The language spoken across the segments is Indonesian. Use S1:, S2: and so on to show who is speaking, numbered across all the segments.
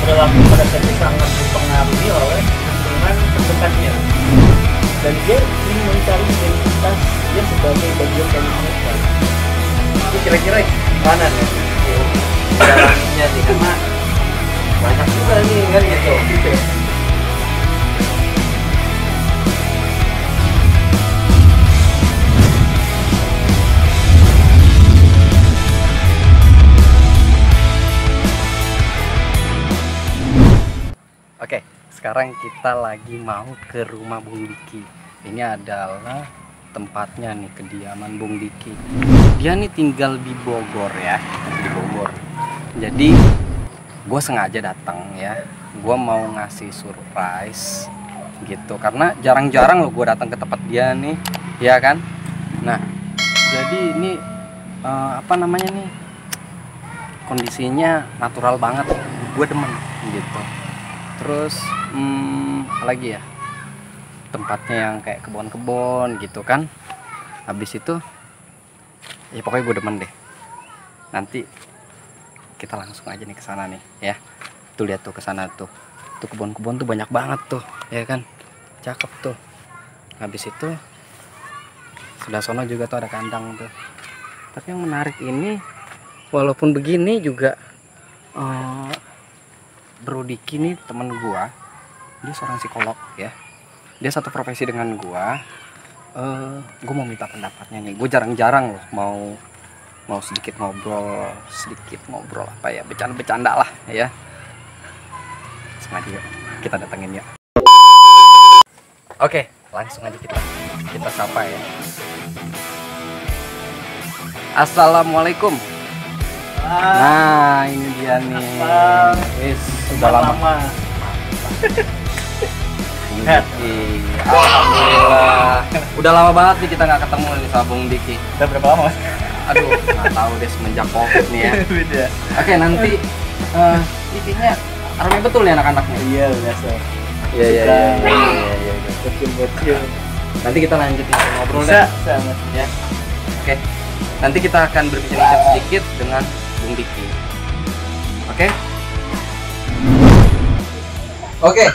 S1: perilaku mereka itu sangat dipengaruhi oleh lingkungan terdekatnya, dan dia ingin mencari identitas dia sebagai bagian dari mereka. Itu kira-kira mana nih dalamnya nih, karena banyak juga nih kan gitu.
S2: Oke, sekarang kita lagi mau ke rumah Bung Diki. Ini adalah tempatnya nih, kediaman Bung Diki. Dia nih tinggal di Bogor ya, di Bogor. Jadi gue sengaja datang ya, gue mau ngasih surprise gitu, karena jarang-jarang loh gue datang ke tempat dia nih, ya kan. Nah, jadi ini apa namanya nih, kondisinya natural banget, gue demen gitu. Terus apa lagi ya, tempatnya yang kayak kebun-kebun gitu kan. Habis itu ya pokoknya gue demen deh. Nanti kita langsung aja nih ke sana nih ya. Tuh lihat tuh ke sana tuh. Tuh kebun-kebun tuh banyak banget tuh, ya kan. Cakep tuh. Habis itu sebelah sana juga tuh ada kandang tuh. Tapi yang menarik ini, walaupun begini juga Bro Diki nih temen gua, dia seorang psikolog ya. Dia satu profesi dengan gua. Gua mau minta pendapatnya nih. Gue jarang-jarang loh mau sedikit ngobrol apa ya, bercanda lah ya. Sengaja kita datengin ya. Oke, langsung aja kita sapa ya. Assalamualaikum. Nah, ini dia nih. Sudah lama. Alhamdulillah. Udah lama banget nih kita nggak ketemu nih sama Bung Diki.
S1: Udah berapa lama, Mas?
S2: Aduh, nggak tahu deh, semenjak COVID nih ya. Oke, nanti intinya ramai betul nih anak-anaknya.
S1: Iya, biasa.
S2: Iya.
S1: Kecil.
S2: Nanti kita lanjutin ngobrol
S1: Bisa,
S2: Mas. Ya. Oke. Nanti kita akan berbincang sedikit dengan Bung Diki. Oke.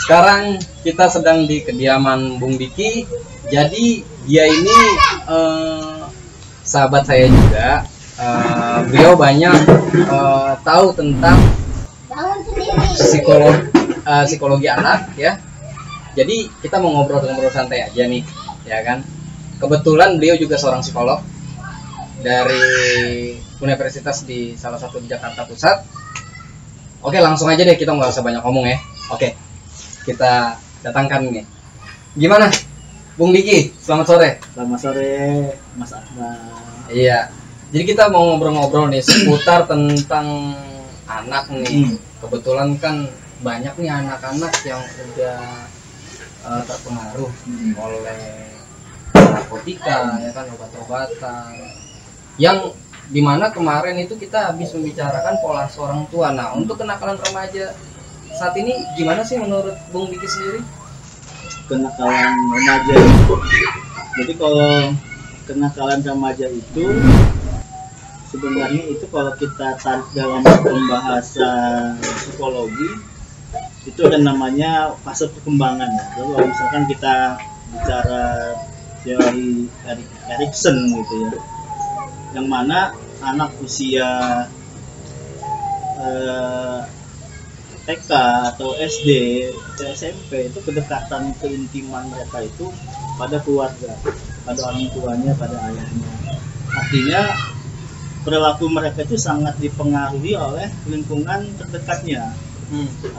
S2: Sekarang kita sedang di kediaman Bung Diki. Jadi dia ini sahabat saya juga. Beliau banyak tahu tentang psikologi anak ya. Jadi kita mau ngobrol santai aja nih, ya kan. Kebetulan beliau juga seorang psikolog dari universitas di salah satu di Jakarta Pusat. Oke, langsung aja deh, kita nggak usah banyak ngomong ya. Oke, kita datangkan nih. Gimana, Bung Diki? Selamat sore.
S1: Selamat sore, Mas Akbar.
S2: Iya. Jadi kita mau ngobrol-ngobrol nih seputar tentang anak nih. Kebetulan kan banyak nih anak-anak yang udah terpengaruh oleh narkotika, ya kan, obat-obatan. Yang dimana kemarin itu kita habis membicarakan pola seorang tua. Nah, untuk kenakalan remaja saat ini gimana sih menurut Bung Diki sendiri?
S1: Kenakalan remaja itu, jadi kalau kenakalan remaja itu sebenarnya itu kalau kita tarik dalam pembahasan psikologi itu ada namanya fase perkembangan. Jadi kalau misalkan kita bicara teori Erikson gitu ya, yang mana anak usia TK atau SD atau SMP itu kedekatan keintiman mereka itu pada keluarga, pada orang tuanya, pada ayahnya. Artinya perilaku mereka itu sangat dipengaruhi oleh lingkungan terdekatnya,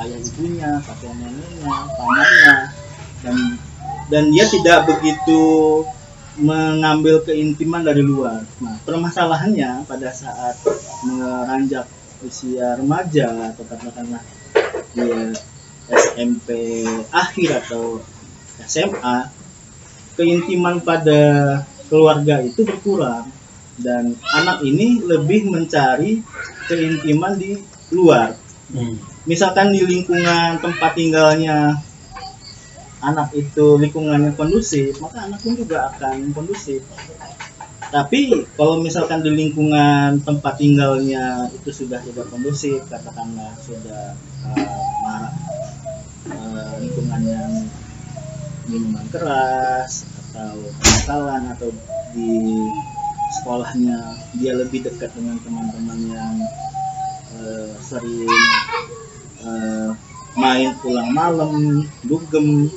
S1: ayah ibunya, kakek neneknya, pamannya, dan dia tidak begitu mengambil keintiman dari luar. Nah, permasalahannya pada saat mengeranjak usia remaja atau katakanlah dia SMP akhir atau SMA, keintiman pada keluarga itu berkurang dan anak ini lebih mencari keintiman di luar. Misalkan di lingkungan tempat tinggalnya anak itu lingkungannya kondusif, maka anak pun juga akan kondusif. Tapi kalau misalkan di lingkungan tempat tinggalnya itu sudah tidak kondusif, katakanlah sudah marak lingkungan yang minuman keras atau kenakalan, atau di sekolahnya dia lebih dekat dengan teman-teman yang sering main pulang malam, dugem,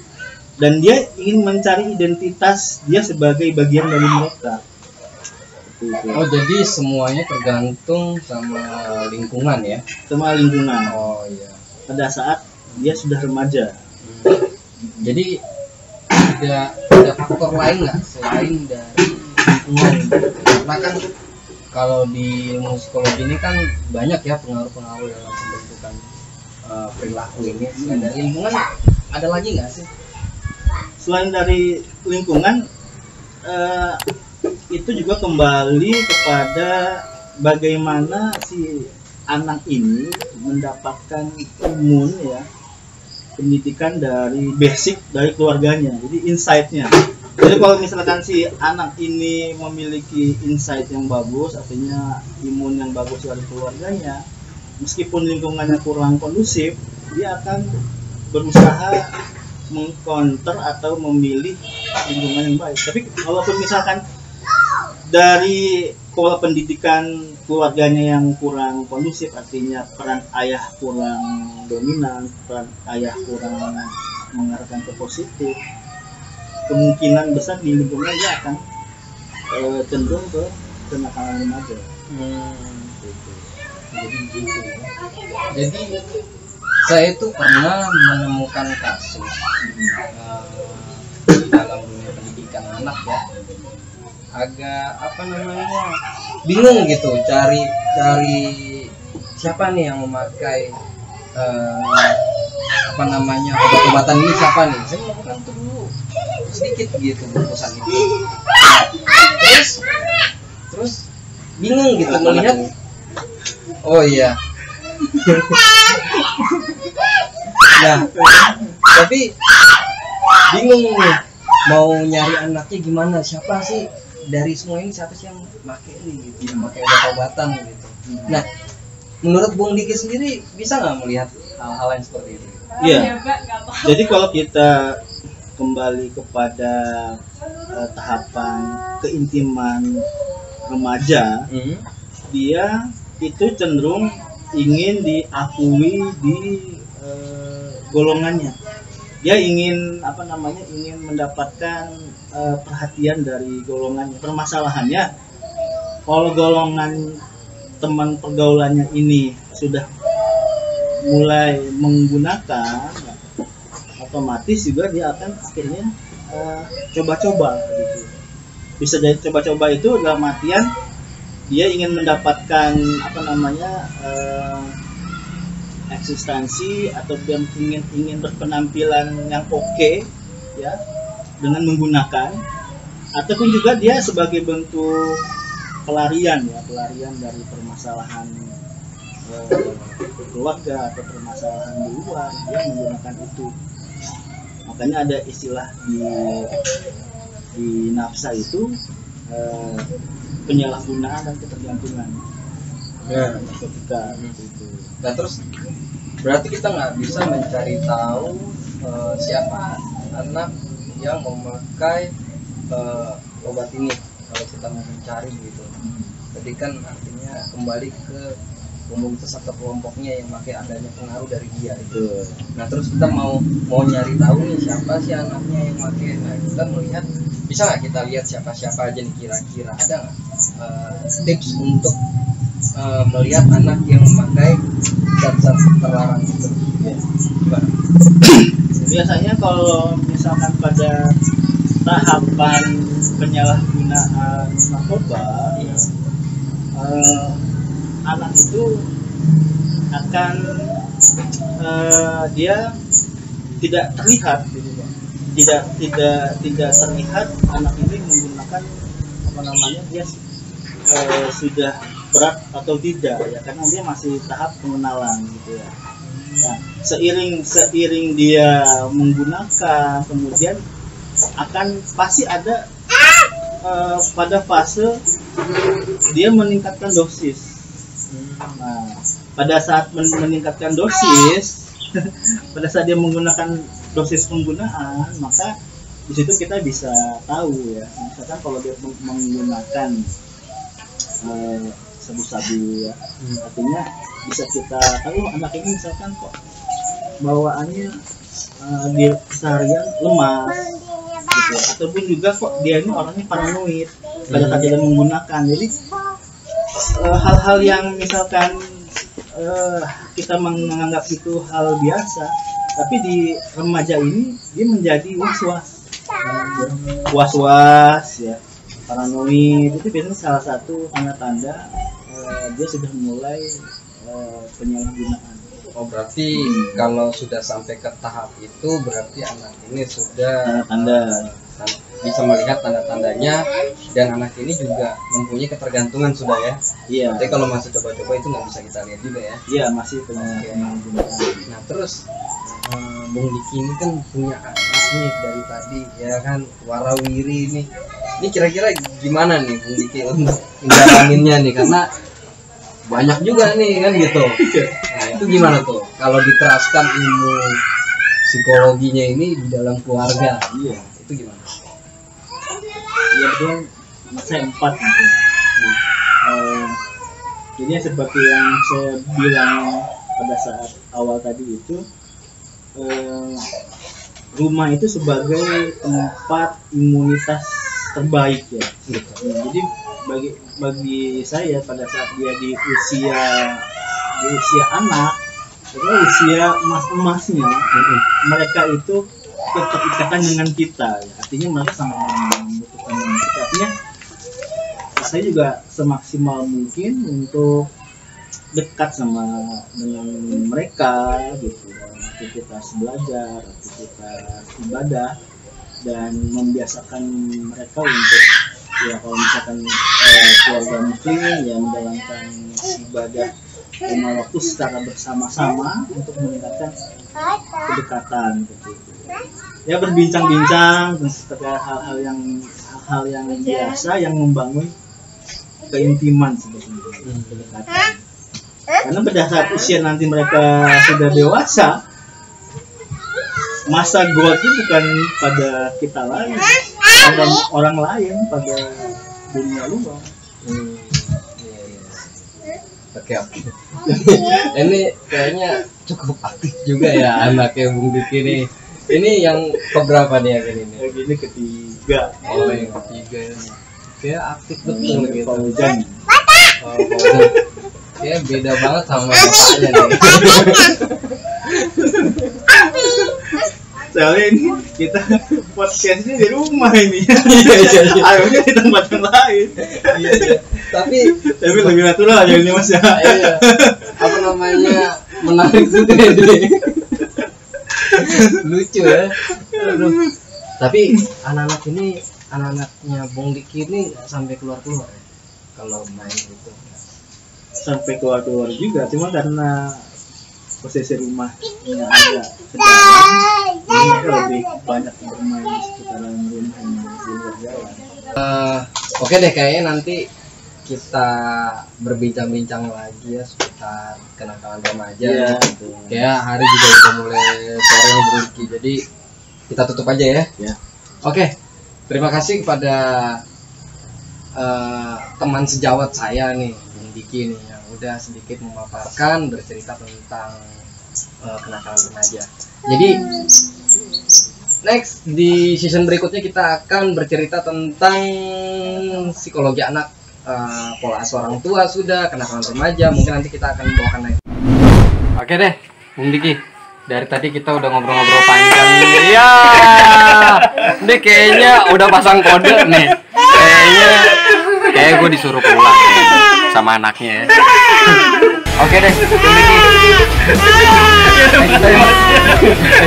S1: dan dia ingin mencari identitas dia sebagai bagian dari mereka.
S2: Oh, jadi semuanya tergantung sama lingkungan ya?
S1: Sama lingkungan.
S2: Oh iya.
S1: Pada saat dia sudah remaja.
S2: Jadi ada faktor lain nggak selain dari lingkungan? Karena kan kalau di ilmu psikologi ini kan banyak ya pengaruh-pengaruh dalam pembentukan perilaku ini. Selain dari lingkungan, ada lagi nggak sih?
S1: Selain dari lingkungan, itu juga kembali kepada bagaimana si anak ini mendapatkan imun ya, pendidikan dari basic dari keluarganya, jadi insight-nya. Jadi kalau misalkan si anak ini memiliki insight yang bagus, artinya imun yang bagus dari keluarganya, meskipun lingkungannya kurang kondusif, dia akan berusaha mengcounter atau memilih lingkungan yang baik. Tapi walaupun misalkan dari pola pendidikan keluarganya yang kurang kondusif, artinya peran ayah kurang dominan, peran ayah kurang mengarahkan ke positif, kemungkinan besar di lingkungan dia akan cenderung ke kenakalan remaja.
S2: Jadi gitu ya. Jadi saya itu pernah menemukan kasus dalam dunia pendidikan anak ya, agak apa namanya, bingung gitu cari siapa nih yang memakai apa namanya obat-obatan ini, siapa nih. Saya melakukan itu dulu sedikit gitu bungkusan itu, terus bingung gitu melihat, oh iya. Nah, tapi bingung nih mau nyari anaknya gimana, siapa sih dari semua ini, siapa sih yang pakai ini gitu, pakai obat-obatan gitu. Nah, menurut Bung Diki sendiri bisa nggak melihat hal-hal yang seperti itu?
S1: Iya. Jadi kalau kita kembali kepada tahapan keintiman remaja, dia itu cenderung ingin diakui di golongannya. Dia ingin ingin mendapatkan perhatian dari golongannya. Permasalahannya kalau golongan teman pergaulannya ini sudah mulai menggunakan, otomatis juga dia akan akhirnya coba-coba gitu. Bisa jadi coba-coba itu dalam artian dia ingin mendapatkan eksistensi, atau dia ingin berpenampilan yang oke ya dengan menggunakan, ataupun juga dia sebagai bentuk pelarian dari permasalahan keluarga atau permasalahan di luar, dia menggunakan itu. Makanya ada istilah di nafsa itu penyalahgunaan dan ketergantungan.
S2: Ya,
S1: ketika itu.
S2: Nah, terus berarti kita nggak bisa mencari tahu siapa anak yang memakai obat ini kalau kita mau mencari gitu. Jadi kan artinya kembali ke komunitas atau kelompoknya yang pakai adanya pengaruh dari dia itu. Nah, terus kita mau nyari tahu nih siapa sih anaknya yang pakai. Nah, kita melihat, bisa nggak kita lihat siapa aja nih kira-kira, ada nggak tips untuk melihat anak yang memakai zat-zat terlarang itu? Gimana?
S1: Biasanya kalau misalkan pada tahapan penyalahgunaan narkoba, anak itu akan dia tidak terlihat gitu, tidak terlihat anak ini menggunakan dia sudah berat atau tidak ya, karena dia masih tahap pengenalan gitu ya. Nah, seiring dia menggunakan, kemudian akan pasti ada pada fase dia meningkatkan dosis. Nah, pada saat meningkatkan dosis, pada saat dia menggunakan dosis penggunaan, maka di situ kita bisa tahu ya, misalkan kalau dia menggunakan sabu-sabu ya, artinya bisa kita tahu anak ini misalkan kok bawaannya di keseharian lemas gitu, ataupun juga kok dia ini orangnya paranoid pada saat dia menggunakan. Jadi hal-hal yang misalkan kita menganggap itu hal biasa, tapi di remaja ini dia menjadi was-was ya, paranoid. Itu biasanya salah satu tanda-tanda dia sudah mulai penyalahgunaan.
S2: Oh, berarti kalau sudah sampai ke tahap itu berarti anak ini sudah
S1: tanda-tanda
S2: bisa melihat tanda-tandanya, dan anak ini juga mempunyai ketergantungan sudah ya.
S1: Iya.
S2: Tapi kalau masih coba-coba itu nggak bisa kita lihat juga ya.
S1: Iya, masih penyalahgunaan.
S2: Nah terus Bung Diki ini kan punya anak nih dari tadi ya kan, warawiri ini. Ini kira-kira gimana nih Bung Diki untuk menjalaninnya nih, karena banyak juga nih kan gitu. Nah itu gimana tuh kalau diterapkan ilmu psikologinya ini di dalam keluarga?
S1: Iya.
S2: Itu gimana?
S1: Iya betul, saya 4 gitu. Jadi seperti yang saya bilang pada saat awal tadi itu, rumah itu sebagai tempat imunitas terbaik ya. Gitu. Jadi bagi saya pada saat dia di usia anak, itu usia emas-emasnya, mereka itu keterikatan dengan kita ya. Artinya mereka sangat membutuhkan kita. Artinya saya juga semaksimal mungkin untuk dekat dengan mereka gitu, dalam aktivitas belajar, aktivitas ibadah, dan membiasakan mereka untuk ya kalau misalkan keluarga muslim ya menjalankan ibadah 5 waktu secara bersama-sama untuk meningkatkan kedekatan gitu. Ya berbincang-bincang tentang hal-hal yang biasa yang membangun keintiman sebetulnya, kedekatan. Karena pada saat usia nanti mereka sudah dewasa, masa goal itu bukan pada kita lagi, pada orang lain, pada dunia luar.
S2: Oke. Ini kayaknya cukup aktif juga ya anaknya Bung Diki nih. Ini yang keberapa nih yang ini?
S1: Yang ini ketiga.
S2: Oh, yang ketiga ya. Kayak aktif betul gitu.
S1: Fauzan.
S2: Oh, Fauzan. Kayak beda banget sama bapaknya nih.
S1: Soalnya ini kita podcastnya di rumah ini.
S2: Iya.
S1: Akhirnya di tempat yang lain.
S2: Iya. Tapi
S1: lebih natural aja ini Mas ya.
S2: Iya. Apa namanya? Menarik juga ini. Lucu ya. Aduh. Tapi anak-anaknya Bung Diki ini sampai keluar ya kalau main gitu.
S1: Sampai keluar juga, cuma karena posisi rumahnya agak sejalan, jadi mereka lebih banyak bermain di sekitaran rumah di luar jalan.
S2: Oke deh, kayaknya nanti kita berbincang-bincang lagi ya seputar kenakalan remaja.
S1: Iya.
S2: Kayak hari juga udah mulai sore nih Bung Diki, jadi kita tutup aja ya.
S1: Ya.
S2: Oke, terima kasih kepada teman sejawat saya nih Bung Diki nih yang udah sedikit memaparkan, bercerita tentang kenakalan remaja. Jadi next di season berikutnya kita akan bercerita tentang psikologi anak, pola asuh orang tua sudah, kenakalan remaja, mungkin nanti kita akan bawakan lagi. Oke deh, Bung Diki. Dari tadi kita udah ngobrol-ngobrol panjang. Iya. Ini kayaknya udah pasang kode nih. Kayak gue disuruh pulang sama anaknya ya. Oke deh, Bung Diki.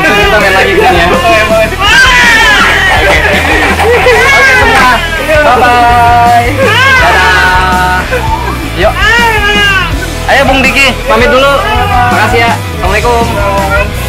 S2: Kita main lagi kan ya. Oke semua. Bye bye. Dadah. Yuk. Ayo Bung Diki, pamit dulu. Makasih ya. Assalamualaikum.